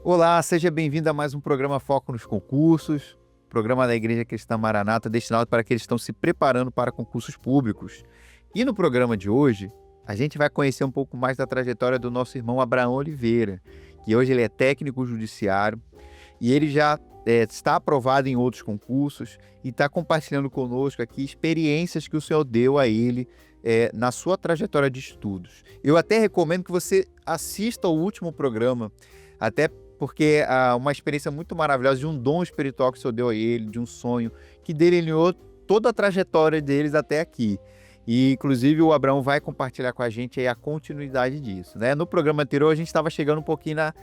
Olá, seja bem-vindo a mais um programa Foco nos Concursos, programa da Igreja Cristã Maranata destinado para aqueles que estão se preparando para concursos públicos. E no programa de hoje, a gente vai conhecer um pouco mais da trajetória do nosso irmão Abraão Oliveira, que hoje ele é técnico judiciário e ele já está aprovado em outros concursos e está compartilhando conosco aqui experiências que o Senhor deu a ele na sua trajetória de estudos. Eu até recomendo que você assista ao último programa, até porque uma experiência muito maravilhosa de um dom espiritual que o Senhor deu a ele, de um sonho, que delineou toda a trajetória deles até aqui. E, inclusive, o Abraão vai compartilhar com a gente aí a continuidade disso, né? No programa anterior, a gente estava chegando um pouquinho na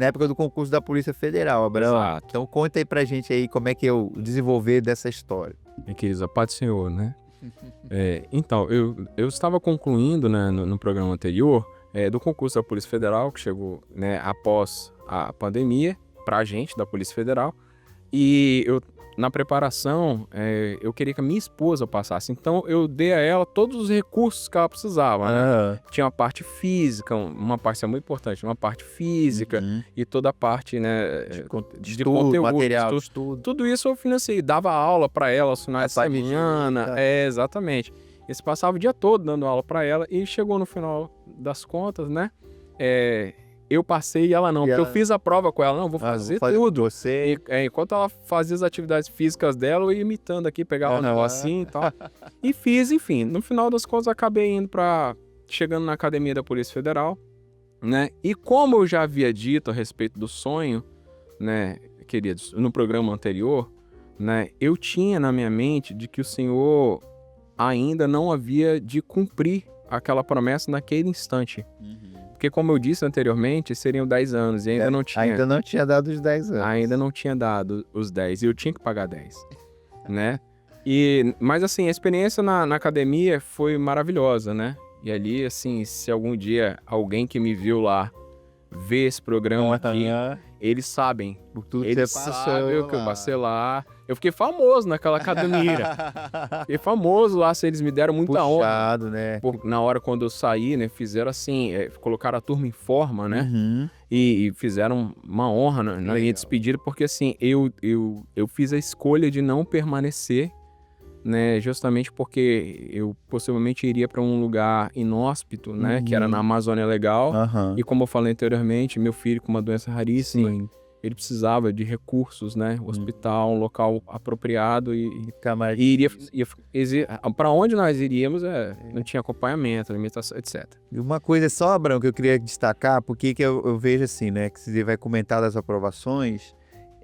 época do concurso da Polícia Federal, Abraão. Exato. Então, conta aí pra gente aí como é que é o desenvolver dessa história. Minha querida, a paz do Senhor, né? Então, eu estava concluindo, né, no programa anterior, do concurso da Polícia Federal, que chegou, né, após a pandemia, para a gente da Polícia Federal, e na preparação, eu queria que a minha esposa passasse, então eu dei a ela todos os recursos que ela precisava, né? Tinha uma parte física, uma parte muito importante, uma parte física e toda a parte, né, de conteúdo, material de estudo. Tudo isso eu financei, dava aula para ela aos finais de semana, exatamente. Eles passavam o dia todo dando aula para ela e chegou no final das contas, né? Eu passei e ela não, porque eu fiz a prova com ela, não, vou fazer tudo. Você... Enquanto ela fazia as atividades físicas dela, eu ia imitando aqui, pegava um negocinho e tal. E fiz, enfim, no final das contas acabei chegando na academia da Polícia Federal, né? E como eu já havia dito a respeito do sonho, né, queridos, no programa anterior, né, eu tinha na minha mente de que o Senhor ainda não havia de cumprir aquela promessa naquele instante. Porque, como eu disse anteriormente, seriam 10 anos e ainda não tinha... Ainda não tinha dado os 10 anos. Ainda não tinha dado os 10 e eu tinha que pagar 10, né? Mas, assim, a experiência na academia foi maravilhosa, né? E ali, assim, se algum dia alguém que me viu lá ver esse programa aqui, eles sabem. Eles sabem o que eu passei lá. Eu fiquei famoso naquela academia. Fiquei famoso lá, eles me deram muita honra. Né? Na hora quando eu saí, né, fizeram assim, colocaram a turma em forma, né? E fizeram uma honra na minha despedida, porque assim, eu fiz a escolha de não permanecer, né, justamente porque eu possivelmente iria para um lugar inóspito, né, que era na Amazônia Legal, e como eu falei anteriormente, meu filho com uma doença raríssima, ele precisava de recursos, né, hospital, um local apropriado e iria para onde nós iríamos, não tinha acompanhamento, alimentação, etc. E uma coisa só, Abraão, que eu queria destacar, porque que eu vejo assim, né, que você vai comentar das aprovações,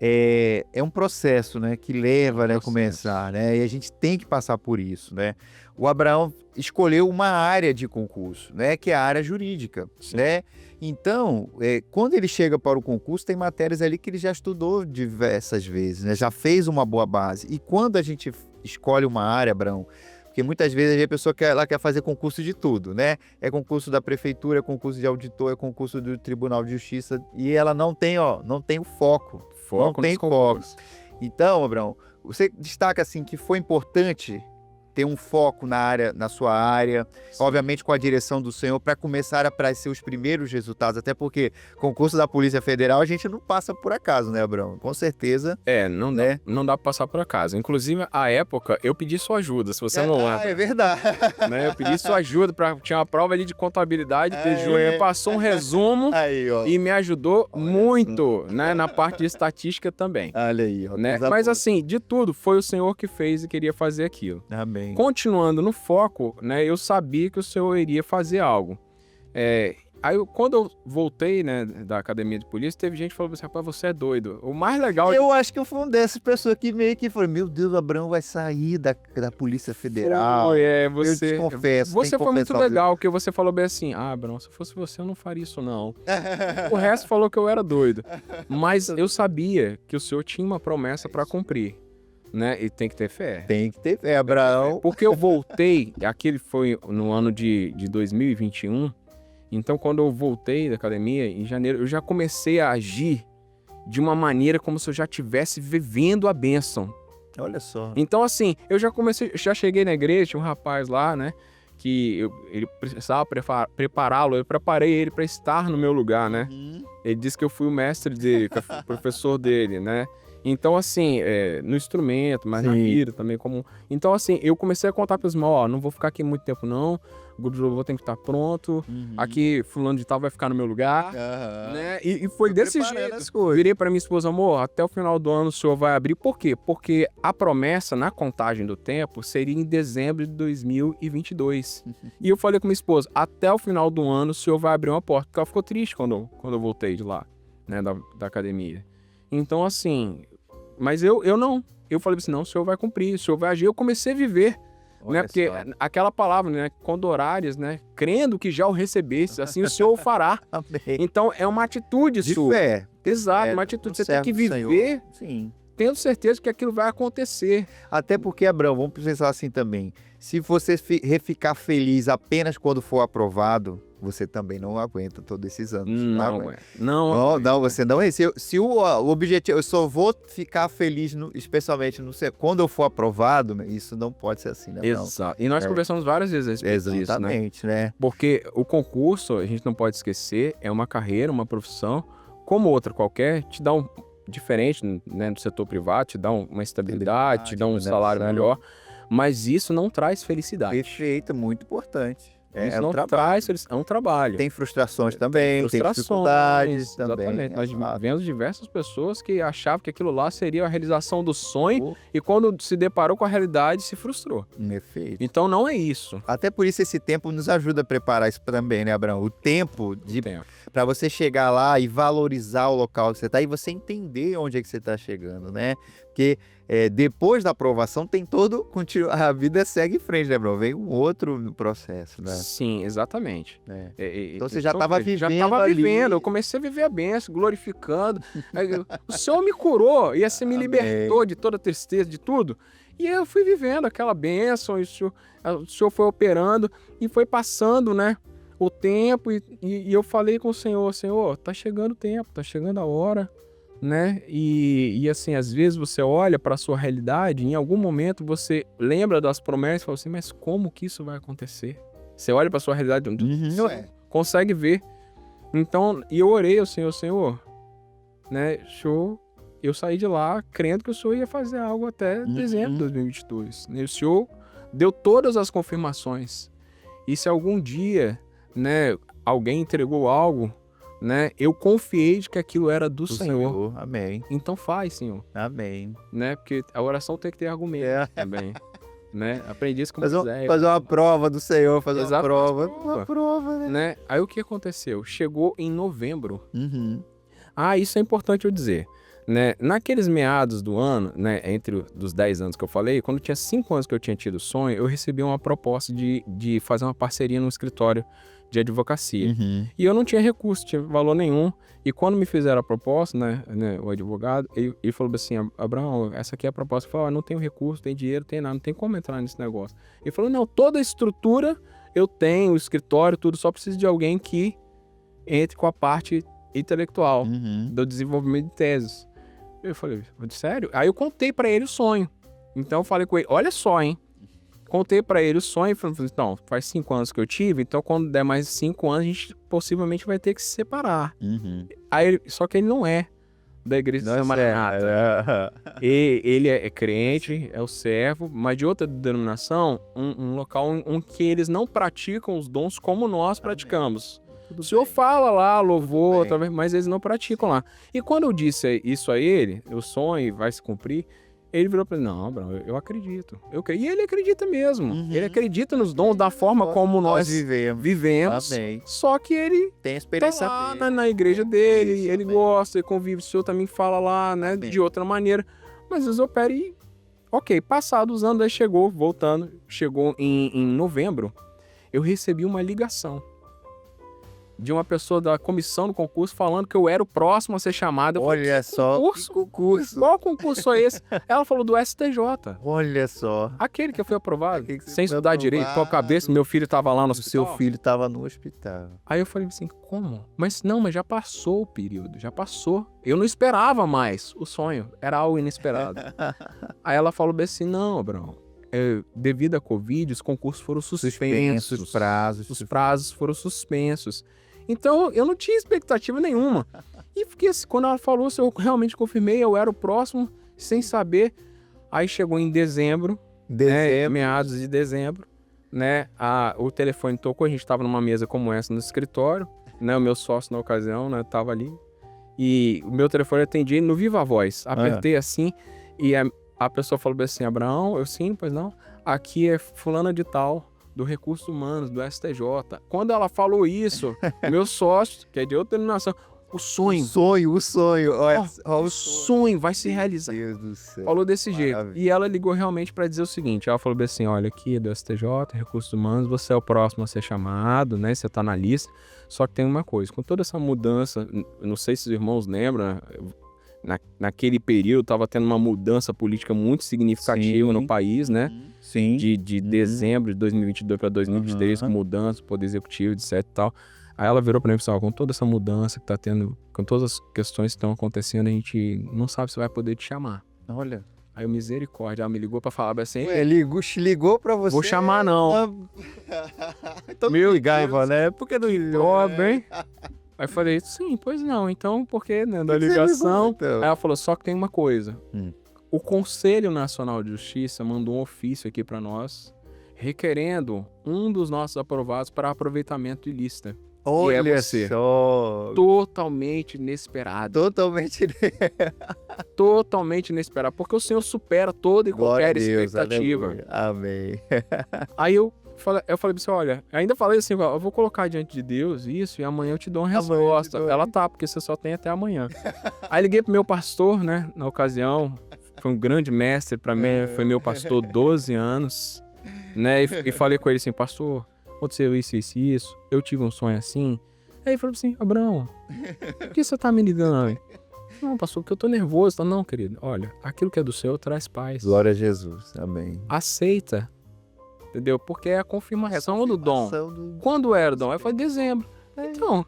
é um processo, né, que leva, né, a começar, né, e a gente tem que passar por isso, né. O Abraão escolheu uma área de concurso, né, que é a área jurídica, né. Então, quando ele chega para o concurso, tem matérias ali que ele já estudou diversas vezes, né, já fez uma boa base. E quando a gente escolhe uma área, Abraão, porque muitas vezes a pessoa quer fazer concurso de tudo, né? É concurso da prefeitura, é concurso de auditor, é concurso do Tribunal de Justiça, e ela não tem o foco. Não tem foco. Então, Abraão, você destaca assim que foi importante ter um foco na sua área, obviamente com a direção do Senhor, para começar a aparecer os primeiros resultados, até porque concurso da Polícia Federal a gente não passa por acaso, né, Abraão? Com certeza. Não dá pra passar por acaso. Inclusive, à época, eu pedi sua ajuda, se você não lembra. É verdade. Né? Eu pedi sua ajuda, tinha uma prova ali de contabilidade, me passou um resumo e me ajudou muito, né, na parte de estatística também. Olha aí, né? Mas assim, de tudo, foi o Senhor que fez e queria fazer aquilo. Amém. Continuando no foco, né, eu sabia que o Senhor iria fazer algo. Aí, quando eu voltei, né, da academia de polícia, teve gente que falou assim, rapaz, você é doido. O mais legal... Eu acho que eu fui uma dessas pessoas que meio que falou, meu Deus, o Abraão vai sair da Polícia Federal. Você... Eu te confesso. Você foi muito legal, porque você falou bem assim, Abraão, se fosse você, eu não faria isso, não. O resto falou que eu era doido. Mas eu sabia que o Senhor tinha uma promessa para cumprir. Né? E tem que ter fé. Tem que ter fé, Abraão. Porque eu voltei, aquele foi no ano de 2021, então quando eu voltei da academia, em janeiro, eu já comecei a agir de uma maneira como se eu já estivesse vivendo a bênção. Olha só. Então assim, eu já cheguei na igreja, tinha um rapaz lá, né, que ele precisava prepará-lo, eu preparei ele para estar no meu lugar, né? Ele disse que eu fui o mestre dele, que eu fui o professor dele, né? Então, assim, no instrumento, mas na vida também como... Então, assim, eu comecei a contar para os irmãos, ó, não vou ficar aqui muito tempo não, o grupo de louvor tem que estar pronto, aqui fulano de tal vai ficar no meu lugar, né? E foi desse jeito. Virei para minha esposa, amor, até o final do ano o senhor vai abrir. Por quê? Porque a promessa na contagem do tempo seria em dezembro de 2022. E eu falei com minha esposa, até o final do ano o senhor vai abrir uma porta, porque ela ficou triste quando eu voltei de lá, né, da academia. Então, assim, mas eu não. Eu falei assim, não, o senhor vai cumprir, o senhor vai agir. Eu comecei a viver, né? Porque aquela palavra, né? Condorares, né? Crendo que já o recebesse, assim o senhor o fará. Então, é uma atitude de sua. fé. Exato, uma atitude. Você tem que viver, tendo certeza que aquilo vai acontecer. Até porque, Abraão, vamos pensar assim também. Se você ficar feliz apenas quando for aprovado, você também não aguenta todos esses anos. Não, você não é. Se o objetivo, eu só vou ficar feliz, especialmente quando eu for aprovado, isso não pode ser assim, né? Exato. E nós conversamos várias vezes a respeito disso, exatamente, né? Porque o concurso, a gente não pode esquecer, é uma carreira, uma profissão, como outra qualquer, te dá diferente, né, no setor privado, te dá uma estabilidade, te dá um salário melhor, mas isso não traz felicidade. Perfeito, muito importante. Isso não traz, é um trabalho. Tem frustrações também, tem dificuldades também. Exatamente. Nós vemos diversas pessoas que achavam que aquilo lá seria a realização do sonho e quando se deparou com a realidade, se frustrou. Perfeito. Então não é isso. Até por isso esse tempo nos ajuda a preparar isso também, né, Abraão? O tempo para você chegar lá e valorizar o local que você está e você entender onde é que você está chegando, né? Porque depois da aprovação tem a vida segue em frente, né, Abraão? Vem um outro processo, né? Sim, exatamente. Então você já estava vivendo. Já estava vivendo, eu comecei a viver a bênção, glorificando. O Senhor me curou, e assim me libertou de toda a tristeza, de tudo. E eu fui vivendo aquela bênção, e o Senhor foi operando e foi passando, né, o tempo. E eu falei com o Senhor, tá chegando o tempo, tá chegando a hora, né? E assim, às vezes você olha para a sua realidade, em algum momento você lembra das promessas e fala assim, mas como que isso vai acontecer? Você olha para sua realidade, consegue ver. Então, e eu orei ao Senhor, né? Eu saí de lá crendo que o Senhor ia fazer algo até dezembro de 2022. Né? O Senhor deu todas as confirmações. E se algum dia, né, alguém entregou algo, né, eu confiei de que aquilo era do Senhor. Amém. Então faz, Senhor. Amém. Né? Porque a oração tem que ter argumento também. Né? Aprendi isso com Fazer uma prova do Senhor, fazer uma prova, né? Aí o que aconteceu? Chegou em novembro. Isso é importante eu dizer. Né? Naqueles meados do ano, né, dos 10 anos que eu falei, quando tinha 5 anos que eu tinha tido sonho, eu recebi uma proposta de fazer uma parceria no escritório de advocacia. E eu não tinha recurso, tinha valor nenhum. E quando me fizeram a proposta, né, o advogado, ele falou assim, Abraão, essa aqui é a proposta. Eu falei, não tenho recurso, tem dinheiro, tem nada, não tem como entrar nesse negócio. Ele falou, não, toda a estrutura eu tenho, o escritório, tudo, só preciso de alguém que entre com a parte intelectual do desenvolvimento de teses. Eu falei, sério? Aí eu contei pra ele o sonho. Então eu falei com ele, olha só, hein? Contei pra ele o sonho e falei, então, faz 5 anos que eu tive, então quando der mais 5 anos, a gente possivelmente vai ter que se separar. Aí só que ele não é da igreja de Maranata. Ele é crente, é o servo, mas de outra denominação, um local em que eles não praticam os dons como nós praticamos. O Senhor fala lá, louvor, mas eles não praticam lá. E quando eu disse isso a ele, o sonho vai se cumprir, ele virou para mim, não, Abraão, eu acredito. E ele acredita mesmo. Ele acredita nos dons da forma como nós vivemos. Amém. Só que ele tem experiência tá lá na igreja dele, ele gosta, ele convive, o Senhor também fala lá, né, de outra maneira. Mas às vezes opera e... Ok, passados os anos, aí chegou em novembro, eu recebi uma ligação de uma pessoa da comissão do concurso falando que eu era o próximo a ser chamado. Olha só, concurso. Qual concurso é esse? Ela falou do STJ. Olha só. Aquele que eu fui aprovado, sem estudar direito, com a cabeça, meu filho estava lá no hospital. Seu filho estava no hospital. Aí eu falei assim, como? Mas já passou o período, já passou. Eu não esperava mais o sonho, era algo inesperado. Aí ela falou assim, não, Abraão, devido à Covid, os concursos foram suspensos. Os prazos foram suspensos. Então, eu não tinha expectativa nenhuma. E fiquei assim, quando ela falou, eu realmente confirmei, eu era o próximo, sem saber. Aí chegou em dezembro. Né, meados de dezembro, né, o telefone tocou, a gente estava numa mesa como essa no escritório, né, o meu sócio na ocasião, né, tava ali, e o meu telefone atendi no Viva Voz, apertei assim, e a pessoa falou assim, Abraão, eu sim, pois não, aqui é fulana de tal, do Recursos Humanos, do STJ. Quando ela falou isso, meu sócio, que é de outra denominação, o sonho. O sonho. Olha, o sonho vai se realizar. Meu Deus do céu. Falou desse jeito. E ela ligou realmente para dizer o seguinte, ela falou assim, olha, aqui é do STJ, Recursos Humanos, você é o próximo a ser chamado, né? Você tá na lista. Só que tem uma coisa, com toda essa mudança, não sei se os irmãos lembram, naquele período tava tendo uma mudança política muito significativa no país, né? Sim. De dezembro de 2022 para 2023, com mudança, poder executivo, etc e tal. Aí ela virou pra mim e falou, com toda essa mudança que tá tendo, com todas as questões que estão acontecendo, a gente não sabe se vai poder te chamar. Olha. Aí misericórdia, ela me ligou pra falar assim... Ué, ligou pra você? Vou chamar não. Então meu ligava, né? Por que não ligou, bem? Aí eu falei, sim, pois não. Então, por que, né? Da ligação... Ligou, então? Aí ela falou, só que tem uma coisa. O Conselho Nacional de Justiça mandou um ofício aqui pra nós, requerendo um dos nossos aprovados para aproveitamento ilícito. Olha só. Totalmente inesperado. Totalmente inesperado. Porque o Senhor supera toda e qualquer expectativa. Aleluia. Amém. Aí eu falei pra você, olha, ainda falei assim, eu vou colocar diante de Deus isso e amanhã eu te dou uma resposta. Ela tá, porque você só tem até amanhã. Aí liguei pro meu pastor, né, na ocasião. Foi um grande mestre pra mim, foi meu pastor 12 anos, né, e falei com ele assim, pastor, aconteceu isso, eu tive um sonho assim. Aí ele falou assim, Abraão, por que você tá me ligando? Não, pastor, porque eu tô nervoso. Não, querido, olha, aquilo que é do Senhor traz paz. Glória a Jesus, amém. Aceita, entendeu? Porque é a confirmação do dom. Quando era o dom? Aí foi dezembro. Então,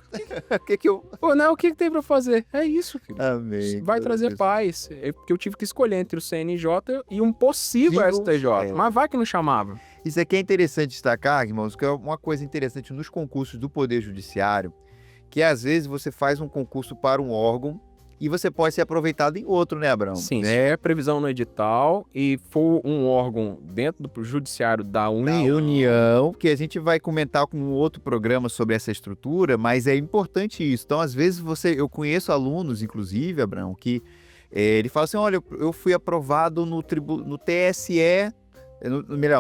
o que tem pra fazer? É isso, querido. Amém. Vai trazer paz. Porque eu tive que escolher entre o CNJ e um possível STJ. Mas vai que não chamava. Isso aqui é interessante destacar, irmãos, que é uma coisa interessante nos concursos do Poder Judiciário, que às vezes você faz um concurso para um órgão e você pode ser aproveitado em outro, né, Abraão? Sim, é previsão no edital e for um órgão dentro do judiciário da União, que a gente vai comentar com um outro programa sobre essa estrutura, mas é importante isso. Então, às vezes, eu conheço alunos, inclusive, Abraão, que ele fala assim, olha, eu fui aprovado no TSE,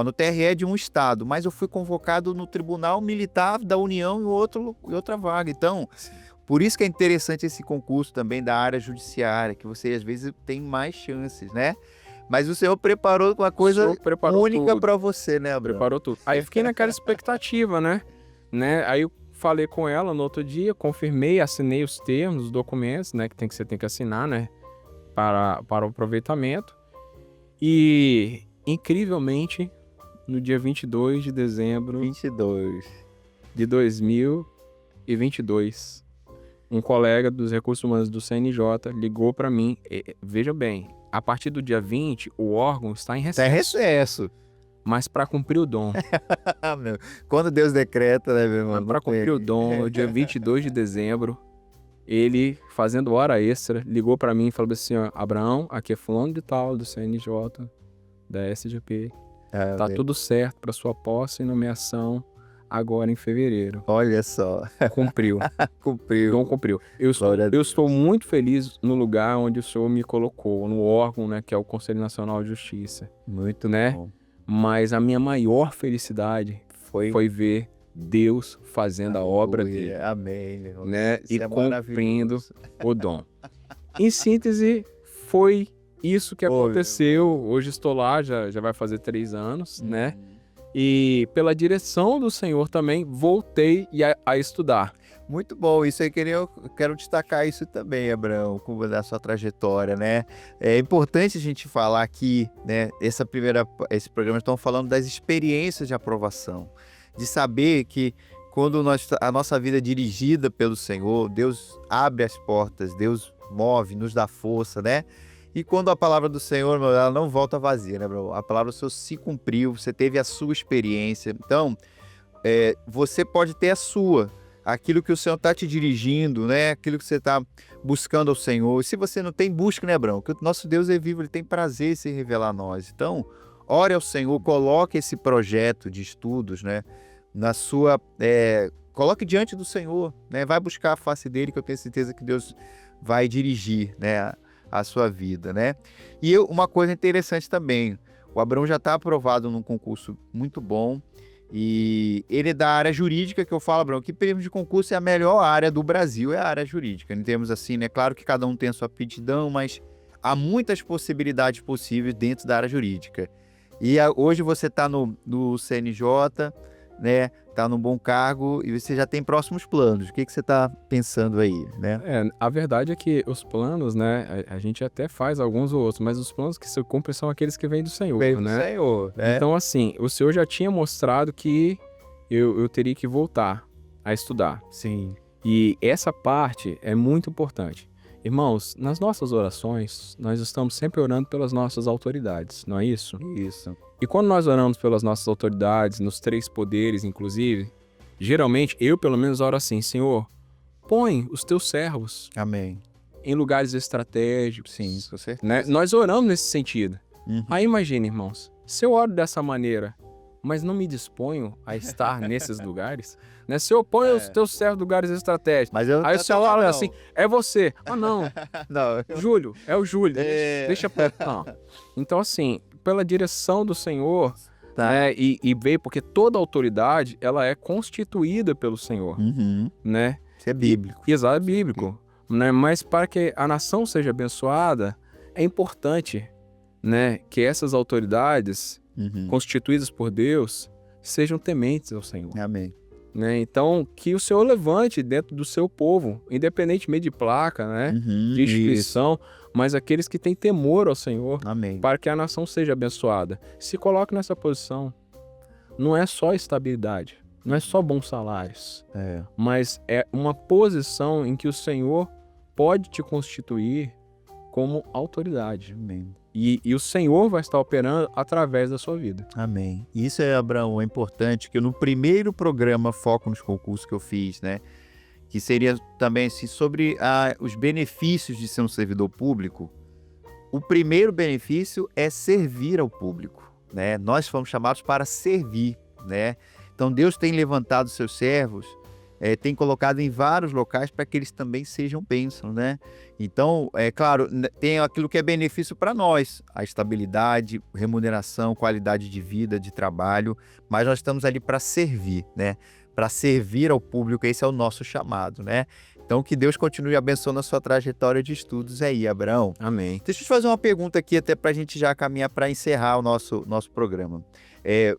no TRE de um estado, mas eu fui convocado no Tribunal Militar da União em outra vaga. Então... Por isso que é interessante esse concurso também da área judiciária, que você às vezes tem mais chances, né? Mas o Senhor preparou uma coisa única para você, né, Abraão? Preparou tudo. Aí eu fiquei naquela expectativa, né? Aí eu falei com ela no outro dia, confirmei, assinei os termos, os documentos, né? Que você tem que assinar, né? Para o aproveitamento. E, incrivelmente, no dia 22 de dezembro de 2022... um colega dos Recursos Humanos do CNJ ligou para mim. Veja bem, a partir do dia 20, o órgão está em recesso. Está em recesso. Mas para cumprir o dom. Quando Deus decreta, né, meu irmão? Para cumprir o dom, no dia 22 de dezembro, ele, fazendo hora extra, ligou para mim e falou assim, ó, Abraão, aqui é fulano de tal, do CNJ, da SGP. Tá tudo certo para sua posse e nomeação agora em fevereiro. Olha só. Cumpriu. Cumpriu. Não cumpriu. Eu estou muito feliz no lugar onde o Senhor me colocou, no órgão, né, que é o Conselho Nacional de Justiça. Muito bom. Mas a minha maior felicidade foi ver Deus fazendo a obra dele. Amém, meu irmão. Né, e cumprindo o dom. Em síntese, foi isso que aconteceu. Hoje estou lá, já vai fazer 3 anos, né? E pela direção do Senhor também voltei a estudar. Muito bom, isso aí eu quero destacar isso também, Abraão, como da sua trajetória, né? É importante a gente falar aqui, né? Esse programa estamos falando das experiências de aprovação, de saber que quando a nossa vida é dirigida pelo Senhor, Deus abre as portas, Deus move, nos dá força, né? E quando a palavra do Senhor, meu, ela não volta vazia, né, bro? A palavra do Senhor se cumpriu, você teve a sua experiência. Então, você pode ter a sua, aquilo que o Senhor está te dirigindo, né? Aquilo que você está buscando ao Senhor. E se você não tem, busca, né, Abraão? Porque o nosso Deus é vivo, ele tem prazer em se revelar a nós. Então, ore ao Senhor, coloque esse projeto de estudos, né? Na sua. Coloque diante do Senhor, né? Vai buscar a face dele, que eu tenho certeza que Deus vai dirigir, né, a sua vida, né? E uma coisa interessante também, o Abraão já está aprovado num concurso muito bom. E ele é da área jurídica, que eu falo, Abraão, que em termos de concurso é a melhor área do Brasil, é a área jurídica. Em termos assim, né? Claro que cada um tem a sua aptidão, mas há muitas possibilidades possíveis dentro da área jurídica. E hoje você está no CNJ, né? Está num bom cargo e você já tem próximos planos. O que você está pensando aí, né? A verdade é que os planos, né? A gente até faz alguns ou outros, mas os planos que se cumprem são aqueles que vêm do Senhor, Vem do né? Senhor, né? Então, assim, o Senhor já tinha mostrado que eu teria que voltar a estudar. Sim. E essa parte é muito importante. Irmãos, nas nossas orações, nós estamos sempre orando pelas nossas autoridades, não é isso? Isso. E quando nós oramos pelas nossas autoridades, nos 3 poderes, inclusive, geralmente, eu pelo menos oro assim: Senhor, põe os teus servos Amém. em lugares estratégicos. Sim, com certeza. Né? Nós oramos nesse sentido. Uhum. Aí imagine, irmãos, se eu oro dessa maneira, mas não me disponho a estar nesses lugares, né? Se eu ponho os teus servos em lugares estratégicos, Mas eu aí o Senhor fala assim: é você. Ah, não, não. Júlio, é o Júlio, deixa pra... Não. Então, assim, pela direção do Senhor, Tá. né, e ver, porque toda autoridade, ela é constituída pelo Senhor, Uhum. né? Isso é bíblico. Exato, é bíblico, né? Mas para que a nação seja abençoada, é importante, né, que essas autoridades constituídas por Deus sejam tementes ao Senhor. Amém. Né? Então, que o Senhor levante dentro do seu povo, independentemente de placa, né, de instituição, mas aqueles que têm temor ao Senhor, Amém. para que a nação seja abençoada. Se coloque nessa posição. Não é só estabilidade, não é só bons salários, mas é uma posição em que o Senhor pode te constituir como autoridade. Amém. E o Senhor vai estar operando através da sua vida. Amém. Isso Abraão, é importante, que no primeiro programa Foco nos Concursos que eu fiz, né, que seria também assim, sobre os benefícios de ser um servidor público, o primeiro benefício é servir ao público, né? Nós fomos chamados para servir, né? Então Deus tem levantado seus servos, tem colocado em vários locais para que eles também sejam bênçãos, né? Então, claro, tem aquilo que é benefício para nós, a estabilidade, remuneração, qualidade de vida, de trabalho, mas nós estamos ali para servir, né? Para servir ao público, esse é o nosso chamado, né? Então, que Deus continue abençoando a sua trajetória de estudos aí, Abraão. Amém. Deixa eu te fazer uma pergunta aqui, até para a gente já caminhar para encerrar o nosso programa.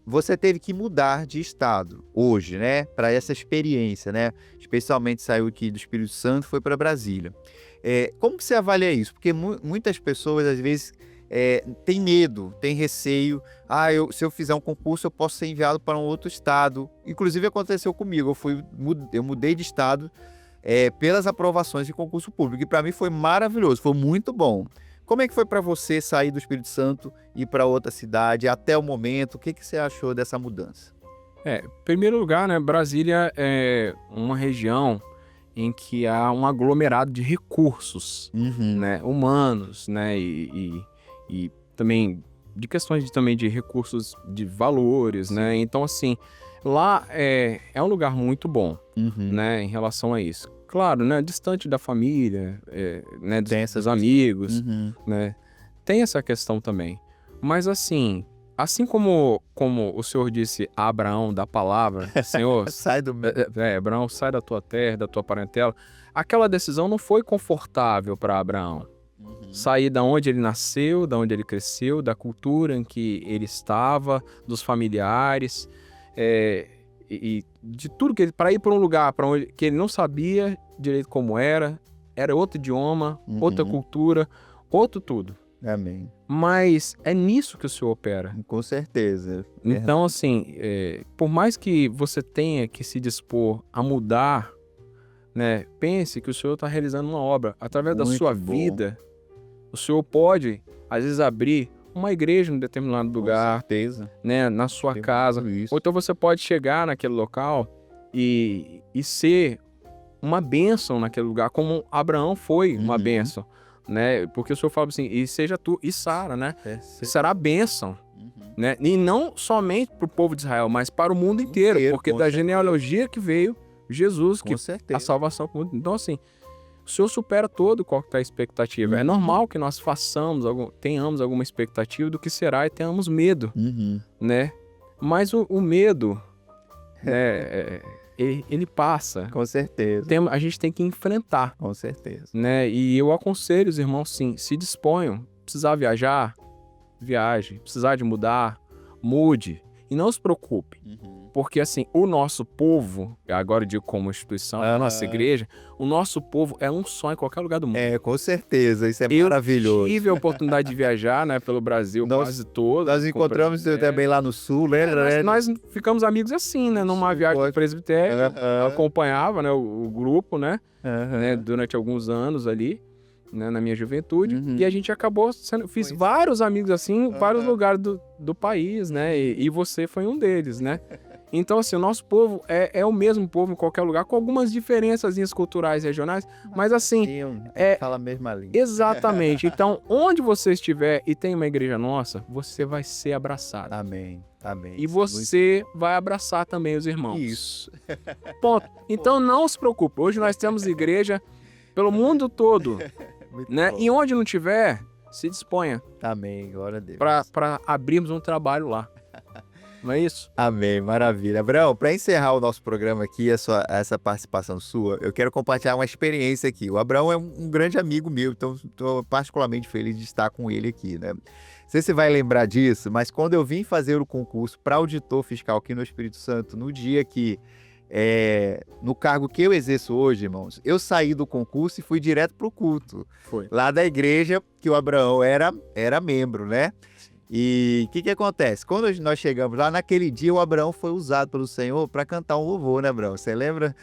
Você teve que mudar de estado hoje, né? Para essa experiência, né? Especialmente saiu aqui do Espírito Santo, foi para Brasília. Como que você avalia isso? Porque muitas pessoas, às vezes, têm medo, têm receio. Se eu fizer um concurso, eu posso ser enviado para um outro estado. Inclusive, aconteceu comigo. Eu mudei de estado pelas aprovações de concurso público. E para mim foi maravilhoso, foi muito bom. Como é que foi para você sair do Espírito Santo e ir para outra cidade até o momento? O que você achou dessa mudança? Em primeiro lugar, né, Brasília é uma região em que há um aglomerado de recursos, né, humanos, né, e também de questões também de recursos de valores, né? Então, assim, lá é um lugar muito bom, né, em relação a isso. Claro, né, distante da família, né, dos amigos, né, tem essa questão também. Mas assim como o Senhor disse a Abraão da palavra, Senhor, Abraão, sai da tua terra, da tua parentela, aquela decisão não foi confortável para Abraão. Sair da onde ele nasceu, da onde ele cresceu, da cultura em que ele estava, dos familiares, e de tudo que ele, para ir para um lugar que ele não sabia direito como era outro idioma, outra cultura, outro tudo. Amém. Mas é nisso que o Senhor opera. Com certeza. Então, assim, por mais que você tenha que se dispor a mudar, né, pense que o Senhor está realizando uma obra através da sua vida, O Senhor pode, às vezes, abrir uma igreja em um determinado lugar, Com certeza. né, na sua Tem casa. tudo isso. Ou então você pode chegar naquele local e ser uma bênção naquele lugar, como Abraão foi uma bênção, né? Porque o Senhor fala assim, e seja tu e Sara, né? Será bênção, né? E não somente para o povo de Israel, mas para o mundo inteiro, porque com da certeza. genealogia que veio Jesus, Com que certeza. a salvação pro mundo. Então, assim, o Senhor supera todo qualquer expectativa. É normal que nós tenhamos alguma expectativa do que será e tenhamos medo, né? Mas o medo, né, ele passa. Com certeza. A gente tem que enfrentar, Com certeza. né? E eu aconselho os irmãos, sim, se disponham. Precisar viajar, viaje. Precisar de mudar, mude. E não se preocupe. Porque, assim, o nosso povo, agora eu digo como instituição, a nossa igreja, o nosso povo é um só em qualquer lugar do mundo. Com certeza. Isso é Eu maravilhoso. tive a oportunidade de viajar, né, pelo Brasil quase todo. Nós encontramos também lá no sul, lembra? né? Nós ficamos amigos assim, né? Numa viagem do presbitério. Eu acompanhava, né, o grupo, né? Né, durante alguns anos ali, né, na minha juventude. E a gente acabou fiz vários amigos assim, em vários lugares do país, né? E você foi um deles, né? Então, assim, o nosso povo é o mesmo povo em qualquer lugar, com algumas diferenças culturais regionais, mas assim... Fala a mesma língua. Exatamente. Então, onde você estiver e tem uma igreja nossa, você vai ser abraçado. Amém. Amém. E você vai abraçar também os irmãos. Isso. Ponto. Então, não se preocupe. Hoje nós temos igreja pelo mundo todo, né? bom. E onde não tiver, se disponha Amém. Glória a Deus. para abrirmos um trabalho lá. Não é isso? Amém, maravilha. Abraão, para encerrar o nosso programa aqui, essa participação sua, eu quero compartilhar uma experiência aqui. O Abraão é um grande amigo meu, então estou particularmente feliz de estar com ele aqui, né? Não sei se você vai lembrar disso, mas quando eu vim fazer o concurso para auditor fiscal aqui no Espírito Santo, no dia que, no cargo que eu exerço hoje, irmãos, eu saí do concurso e fui direto para o culto. Foi. Lá da igreja que o Abraão era membro, né? E o que acontece? Quando nós chegamos lá, naquele dia o Abraão foi usado pelo Senhor para cantar um louvor, né, Abraão? Você lembra?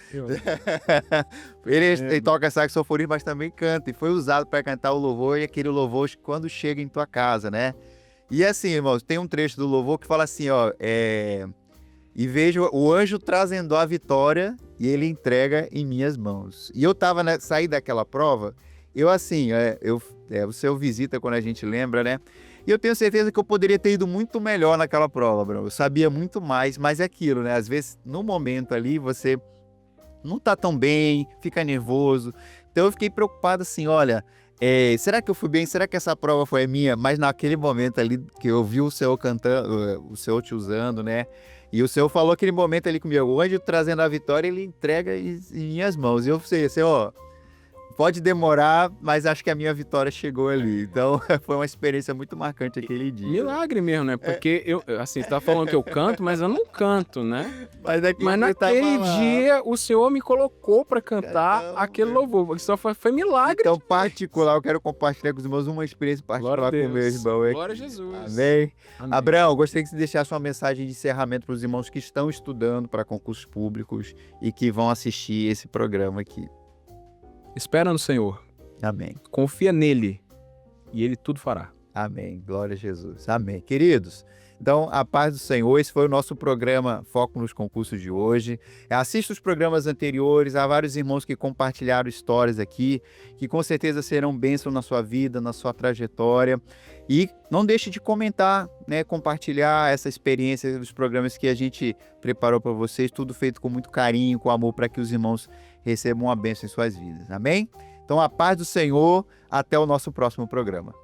Ele toca saxofone, mas também canta. E foi usado para cantar o louvor, e aquele louvor quando chega em tua casa, né? E assim, irmãos, tem um trecho do louvor que fala assim, ó... E vejo o anjo trazendo a vitória e ele entrega em minhas mãos. E eu saí daquela prova, eu assim, o seu visita quando a gente lembra, né? E eu tenho certeza que eu poderia ter ido muito melhor naquela prova, Bruno. Eu sabia muito mais, mas é aquilo, né? Às vezes, no momento ali, você não tá tão bem, fica nervoso. Então eu fiquei preocupado assim, olha, será que eu fui bem? Será que essa prova foi minha? Mas naquele momento ali que eu vi o Senhor cantando, o Senhor te usando, né? E o Senhor falou aquele momento ali comigo, o anjo trazendo a vitória, ele entrega em minhas mãos. E eu sei, Senhor, pode demorar, mas acho que a minha vitória chegou ali. Então, foi uma experiência muito marcante aquele dia. Milagre mesmo, né? Porque assim, você tá falando que eu canto, mas eu não canto, né? Mas naquele dia, o Senhor me colocou para cantar aquele louvor. Isso foi milagre. Então, particular, eu quero compartilhar com os irmãos uma experiência particular com o meu irmão. Glória a Jesus. Amém. Abraão, gostaria que você deixasse uma mensagem de encerramento para os irmãos que estão estudando para concursos públicos e que vão assistir esse programa aqui. Espera no Senhor. Amém. Confia nele e ele tudo fará. Amém. Glória a Jesus. Amém. Queridos, então, a paz do Senhor, esse foi o nosso programa Foco nos Concursos de hoje. Assista os programas anteriores, há vários irmãos que compartilharam histórias aqui, que com certeza serão bênção na sua vida, na sua trajetória. E não deixe de comentar, né, compartilhar essa experiência dos programas que a gente preparou para vocês, tudo feito com muito carinho, com amor, para que os irmãos recebam uma bênção em suas vidas. Amém? Então, a paz do Senhor, até o nosso próximo programa.